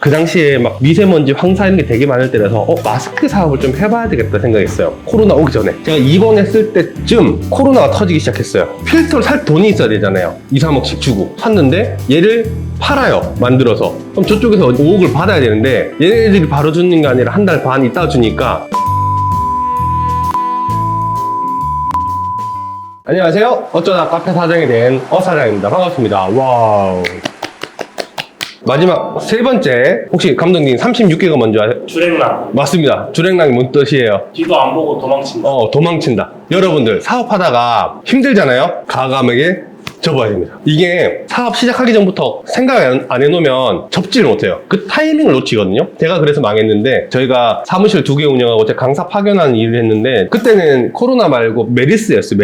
그 당시에 막 미세먼지, 황사 이런 게 되게 많을 때라서 마스크 사업을 좀 해봐야 되겠다 생각했어요. 코로나 오기 전에. 제가 입원했을 때쯤 코로나가 터지기 시작했어요. 필터를 살 돈이 있어야 되잖아요. 2, 3억씩 주고 샀는데 얘를 팔아요, 만들어서. 그럼 저쪽에서 5억을 받아야 되는데 얘네들이 바로 주는 게 아니라 한 달 반 있다 주니까. 안녕하세요. 어쩌다 카페 사장이 된 사장입니다. 반갑습니다. 와우. 마지막 세 번째, 혹시 감독님 36개가 뭔지 아세요? 주랭랑. 맞습니다. 주랭랑이 뭔 뜻이에요? 뒤도 안 보고 도망친다. 도망친다. 여러분들 사업하다가 힘들잖아요? 과감하게 접어야 됩니다. 이게 사업 시작하기 전부터 생각 안 해놓으면 접지를 못해요. 그 타이밍을 놓치거든요. 제가 그래서 망했는데, 저희가 사무실 2개 운영하고 제가 강사 파견하는 일을 했는데, 그때는 코로나 말고 메르스였어요.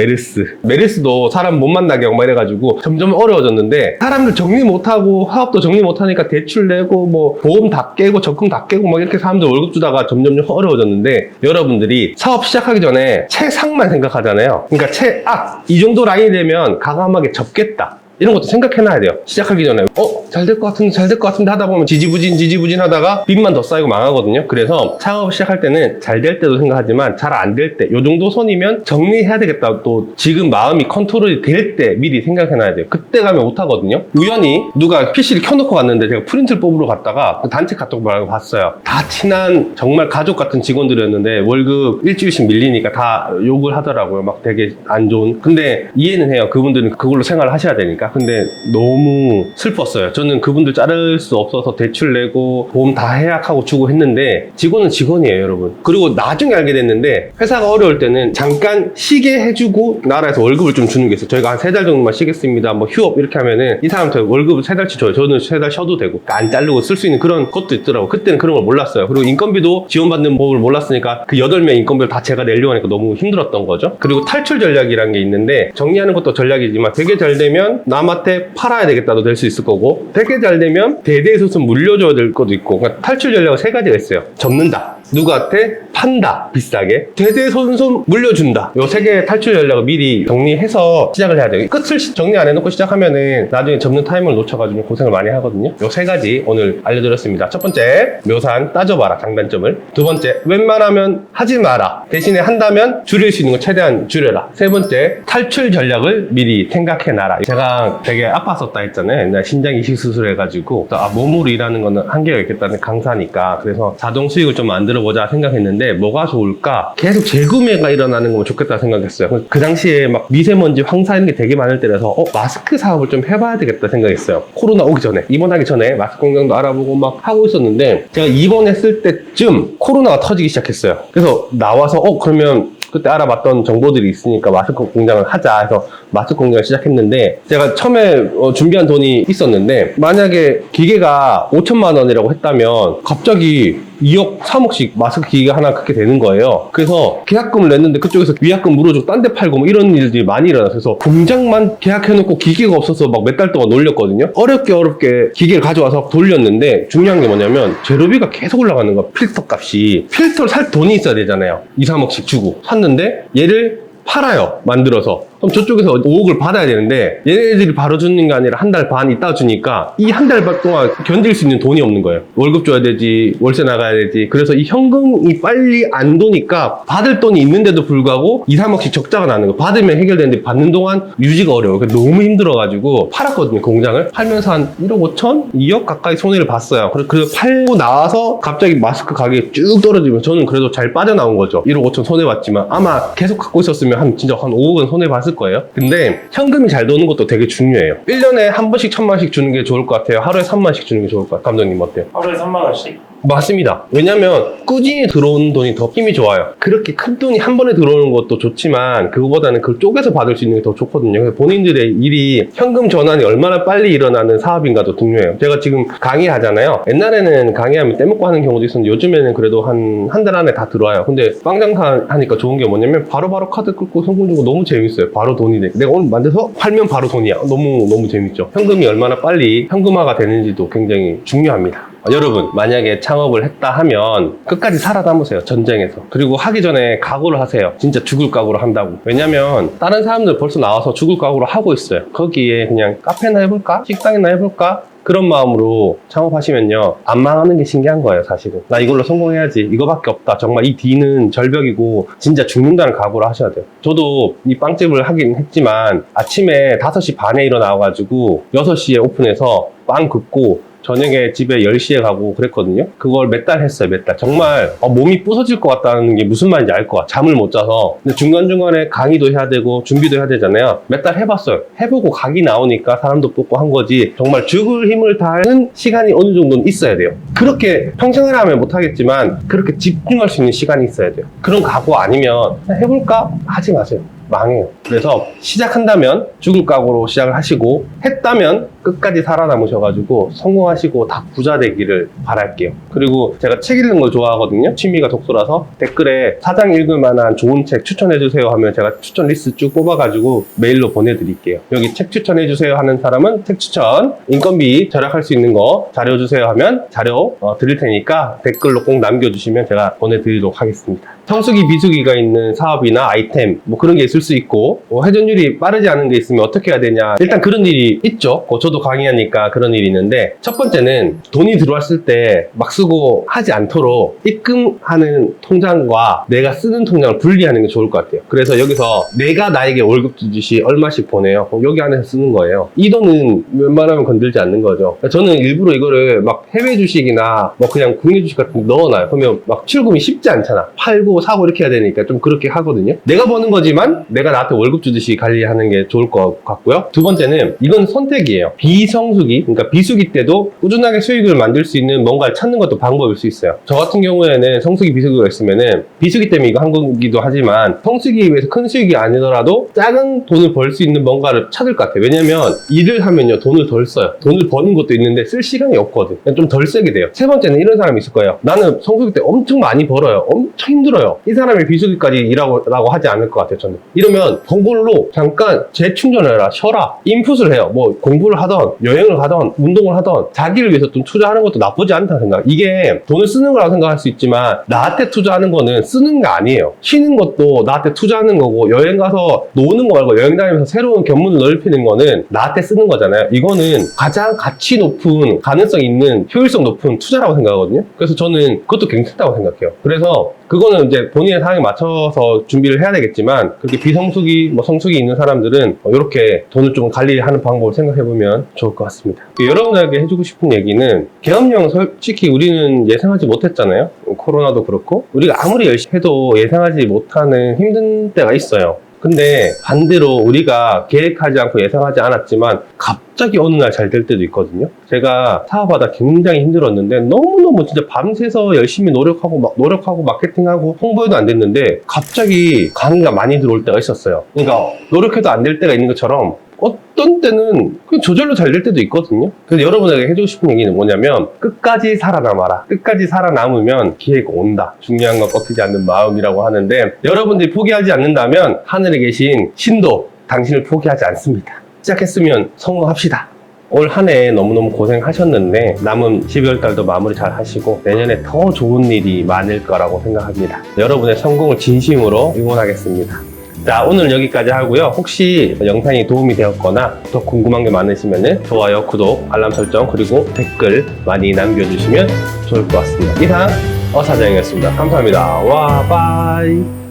메르스도 사람 못 만나게 하고 막 이래가지고 점점 어려워졌는데, 사람들 정리 못하고 사업도 정리 못하니까 대출 내고 뭐 보험 다 깨고 적금 다 깨고 막 이렇게 사람들 월급 주다가 점점 어려워졌는데, 여러분들이 사업 시작하기 전에 최상만 생각하잖아요. 그러니까 최악, 이 정도 라인이 되면 과감하게 접겠다, 이런 것도 생각해놔야 돼요. 시작하기 전에 잘 될 것 같은데 하다 보면 지지부진 하다가 빚만 더 쌓이고 망하거든요. 그래서 창업 시작할 때는 잘 될 때도 생각하지만 잘 안 될 때, 요 정도 선이면 정리해야 되겠다, 또 지금 마음이 컨트롤이 될 때 미리 생각해놔야 돼요. 그때 가면 못하거든요. 우연히 누가 PC를 켜놓고 갔는데 제가 프린트를 뽑으러 갔다가 그 단체 카톡 말고 봤어요. 다 친한 정말 가족 같은 직원들이었는데 월급 일주일씩 밀리니까 다 욕을 하더라고요. 막 되게 안 좋은. 근데 이해는 해요. 그분들은 그걸로 생활을 하셔야 되니까. 근데 너무 슬펐어요. 저는 그분들 자를 수 없어서 대출 내고 보험 다 해약하고 주고 했는데, 직원은 직원이에요, 여러분. 그리고 나중에 알게 됐는데, 회사가 어려울 때는 잠깐 쉬게 해주고 나라에서 월급을 좀 주는 게 있어요. 저희가 한 3달 정도만 쉬겠습니다, 뭐 휴업 이렇게 하면은 이 사람한테 월급을 3달치 줘요. 저는 3달 쉬어도 되고 안 자르고 쓸 수 있는 그런 것도 있더라고요. 그때는 그런 걸 몰랐어요. 그리고 인건비도 지원받는 법을 몰랐으니까 그 8명 인건비를 다 제가 내려고 하니까 너무 힘들었던 거죠. 그리고 탈출 전략이라는 게 있는데, 정리하는 것도 전략이지만 되게 잘 되면 남한테 팔아야 되겠다도 될 수 있을 거고, 되게 잘 되면 대대손손 물려줘야 될 것도 있고. 그러니까 탈출 전략은 3가지가 있어요. 접는다, 누구한테 판다, 비싸게, 대대손손 물려준다. 요 3개의 탈출 전략을 미리 정리해서 시작을 해야 돼요. 끝을 정리 안 해놓고 시작하면은 나중에 접는 타이밍을 놓쳐가지고 고생을 많이 하거든요. 요 3가지 오늘 알려드렸습니다. 첫 번째, 묘산 따져봐라, 장단점을. 두 번째, 웬만하면 하지 마라, 대신에 한다면 줄일 수 있는 거 최대한 줄여라. 세 번째, 탈출 전략을 미리 생각해놔라. 제가 되게 아팠었다 했잖아요. 옛날 신장 이식 수술 해가지고 몸으로 일하는 거는 한계가 있겠다는 강사니까. 그래서 자동 수익을 좀 만들어보자 생각했는데, 뭐가 좋을까? 계속 재구매가 일어나는 거면 좋겠다 생각했어요. 그 당시에 막 미세먼지, 황사 이런 게 되게 많을 때라서 마스크 사업을 좀 해봐야 되겠다 생각했어요. 코로나 오기 전에, 입원하기 전에 마스크 공장도 알아보고 막 하고 있었는데, 제가 입원했을 때쯤 코로나가 터지기 시작했어요. 그래서 나와서 그러면 그때 알아봤던 정보들이 있으니까 마스크 공장을 하자 해서 마스크 공장을 시작했는데, 제가 처음에 준비한 돈이 있었는데, 만약에 기계가 5천만 원이라고 했다면 갑자기 2억, 3억씩 마스크 기계가 하나 그렇게 되는 거예요. 그래서 계약금을 냈는데 그쪽에서 위약금 물어주고 딴 데 팔고 뭐 이런 일들이 많이 일어났어요. 그래서 공장만 계약해놓고 기계가 없어서 막 몇 달 동안 놀렸거든요. 어렵게 기계를 가져와서 돌렸는데, 중요한 게 뭐냐면 재료비가 계속 올라가는 거야. 필터 값이. 필터를 살 돈이 있어야 되잖아요. 2, 3억씩 주고 샀는데 얘를 팔아요, 만들어서. 그럼 저쪽에서 5억을 받아야 되는데 얘네들이 바로 주는 게 아니라 한 달 반 있다 주니까 이 한 달 반 동안 견딜 수 있는 돈이 없는 거예요. 월급 줘야 되지, 월세 나가야 되지. 그래서 이 현금이 빨리 안 도니까 받을 돈이 있는데도 불구하고 2, 3억씩 적자가 나는 거예요. 받으면 해결되는데 받는 동안 유지가 어려워요. 너무 힘들어가지고 팔았거든요, 공장을. 팔면서 한 1억 5천? 2억 가까이 손해를 봤어요. 그래서 팔고 나서 갑자기 마스크 가격이 쭉 떨어지면 저는 그래도 잘 빠져나온 거죠. 1억 5천 손해봤지만 아마 계속 갖고 있었으면 진짜 한 5억은 손해봤을 거예요. 근데 현금이 잘 도는 것도 되게 중요해요. 1년에 한 번씩 1,000만원씩 주는 게 좋을 것 같아요. 하루에 3만원씩 주는 게 좋을 것 같아요. 감독님 어때요? 하루에 3만 원씩? 맞습니다. 왜냐면 꾸준히 들어오는 돈이 더 힘이 좋아요. 그렇게 큰 돈이 한 번에 들어오는 것도 좋지만 그거보다는 그걸 쪼개서 받을 수 있는 게 더 좋거든요. 그래서 본인들의 일이 현금 전환이 얼마나 빨리 일어나는 사업인가도 중요해요. 제가 지금 강의하잖아요. 옛날에는 강의하면 떼먹고 하는 경우도 있었는데 요즘에는 그래도 한 달 안에 다 들어와요. 근데 빵장사 하니까 좋은 게 뭐냐면 바로바로 카드 끊고 송금 주고 너무 재밌어요. 바로 돈이 돼. 내가 오늘 만들어서 팔면 바로 돈이야. 너무 재밌죠. 현금이 얼마나 빨리 현금화가 되는지도 굉장히 중요합니다. 여러분, 만약에 창업을 했다 하면 끝까지 살아남으세요. 전쟁에서. 그리고 하기 전에 각오를 하세요. 진짜 죽을 각오로 한다고. 왜냐면 다른 사람들 벌써 나와서 죽을 각오로 하고 있어요. 거기에 그냥 카페나 해볼까? 식당이나 해볼까? 그런 마음으로 창업하시면요, 안 망하는 게 신기한 거예요. 사실은 나 이걸로 성공해야지, 이거밖에 없다, 정말 이 뒤는 절벽이고 진짜 죽는다는 각오를 하셔야 돼요. 저도 이 빵집을 하긴 했지만 아침에 5시 반에 일어나가지고 6시에 오픈해서 빵 긋고 저녁에 집에 10시에 가고 그랬거든요. 그걸 몇 달 했어요, 몇 달. 정말 몸이 부서질 것 같다는 게 무슨 말인지 알 것 같아요. 잠을 못 자서. 근데 중간중간에 강의도 해야 되고 준비도 해야 되잖아요. 몇 달 해봤어요. 해보고 각이 나오니까 사람도 뽑고 한 거지. 정말 죽을 힘을 다하는 시간이 어느 정도는 있어야 돼요. 그렇게 평생을 하면 못하겠지만 그렇게 집중할 수 있는 시간이 있어야 돼요. 그런 각오 아니면 그냥 해볼까? 하지 마세요. 망해요. 그래서 시작한다면 죽을 각오로 시작을 하시고, 했다면 끝까지 살아남으셔가지고 성공하시고 다 부자 되기를 바랄게요. 그리고 제가 책 읽는 걸 좋아하거든요. 취미가 독서라서 댓글에 사장 읽을 만한 좋은 책 추천해주세요 하면 제가 추천 리스트 쭉 뽑아가지고 메일로 보내드릴게요. 여기 책 추천해주세요 하는 사람은 책 추천, 인건비 절약할 수 있는 거 자료 주세요 하면 자료 드릴 테니까 댓글로 꼭 남겨주시면 제가 보내드리도록 하겠습니다. 성수기 비수기가 있는 사업이나 아이템 뭐 그런 게 있을 수 있고, 회전율이 빠르지 않은 게 있으면 어떻게 해야 되냐, 일단 그런 일이 있죠. 저도 강의하니까 그런 일이 있는데, 첫 번째는 돈이 들어왔을 때 막 쓰고 하지 않도록 입금하는 통장과 내가 쓰는 통장을 분리하는 게 좋을 것 같아요. 그래서 여기서 내가 나에게 월급 주듯이 얼마씩 보내요. 여기 안에서 쓰는 거예요. 이 돈은 웬만하면 건들지 않는 거죠. 저는 일부러 이거를 막 해외 주식이나 뭐 그냥 국내 주식 같은 거 넣어놔요. 그러면 막 출금이 쉽지 않잖아. 팔고 사고 이렇게 해야 되니까 좀 그렇게 하거든요. 내가 버는 거지만 내가 나한테 월급 주듯이 관리하는 게 좋을 것 같고요. 두 번째는 이건 선택이에요. 비성수기, 그러니까 비수기 때도 꾸준하게 수익을 만들 수 있는 뭔가를 찾는 것도 방법일 수 있어요. 저 같은 경우에는 성수기 비수기가 있으면은, 비수기 때문에 이거 한 거기도 하지만 성수기에 비해서 큰 수익이 아니더라도 작은 돈을 벌 수 있는 뭔가를 찾을 것 같아요. 왜냐면 일을 하면요 돈을 덜 써요. 돈을 버는 것도 있는데 쓸 시간이 없거든. 좀 덜 쓰게 돼요. 세 번째는 이런 사람이 있을 거예요. 나는 성수기 때 엄청 많이 벌어요. 엄청 힘들어요. 이 사람이 비수기까지 일하고 하지 않을 것 같아요. 저는. 이러면 그걸로 잠깐 재충전을 해라, 쉬어라, 인풋을 해요. 뭐 공부를 하던 여행을 가던 운동을 하던 자기를 위해서 좀 투자하는 것도 나쁘지 않다는 생각. 이게 돈을 쓰는 거라고 생각할 수 있지만 나한테 투자하는 거는 쓰는 게 아니에요. 쉬는 것도 나한테 투자하는 거고, 여행 가서 노는 거 말고 여행 다니면서 새로운 견문을 넓히는 거는 나한테 쓰는 거잖아요. 이거는 가장 가치 높은, 가능성 있는, 효율성 높은 투자라고 생각하거든요. 그래서 저는 그것도 괜찮다고 생각해요. 그래서 그거는 이제 본인의 상황에 맞춰서 준비를 해야 되겠지만, 그렇게 비성수기, 뭐 성수기 있는 사람들은 이렇게 돈을 좀 관리하는 방법을 생각해보면 좋을 것 같습니다. 여러분에게 해주고 싶은 얘기는, 계엄령 솔직히 우리는 예상하지 못했잖아요. 코로나도 그렇고 우리가 아무리 열심히 해도 예상하지 못하는 힘든 때가 있어요. 근데 반대로 우리가 계획하지 않고 예상하지 않았지만 갑자기 어느 날 잘 될 때도 있거든요. 제가 사업하다 굉장히 힘들었는데 너무너무 진짜 밤새서 열심히 노력하고 마케팅하고 홍보해도 안 됐는데 갑자기 강의가 많이 들어올 때가 있었어요. 그러니까 노력해도 안 될 때가 있는 것처럼 어떤 때는 그냥 저절로 잘 될 때도 있거든요. 그래서 여러분에게 해주고 싶은 얘기는 뭐냐면, 끝까지 살아남아라. 끝까지 살아남으면 기회가 온다. 중요한 건 꺾이지 않는 마음이라고 하는데, 여러분들이 포기하지 않는다면 하늘에 계신 신도 당신을 포기하지 않습니다. 시작했으면 성공합시다. 올 한 해 너무너무 고생하셨는데 남은 12월 달도 마무리 잘 하시고 내년에 더 좋은 일이 많을 거라고 생각합니다. 여러분의 성공을 진심으로 응원하겠습니다. 자, 오늘 여기까지 하고요. 혹시 영상이 도움이 되었거나 더 궁금한 게 많으시면 좋아요, 구독, 알람 설정, 그리고 댓글 많이 남겨주시면 좋을 것 같습니다. 이상 어사장이었습니다. 감사합니다. 와, 빠이.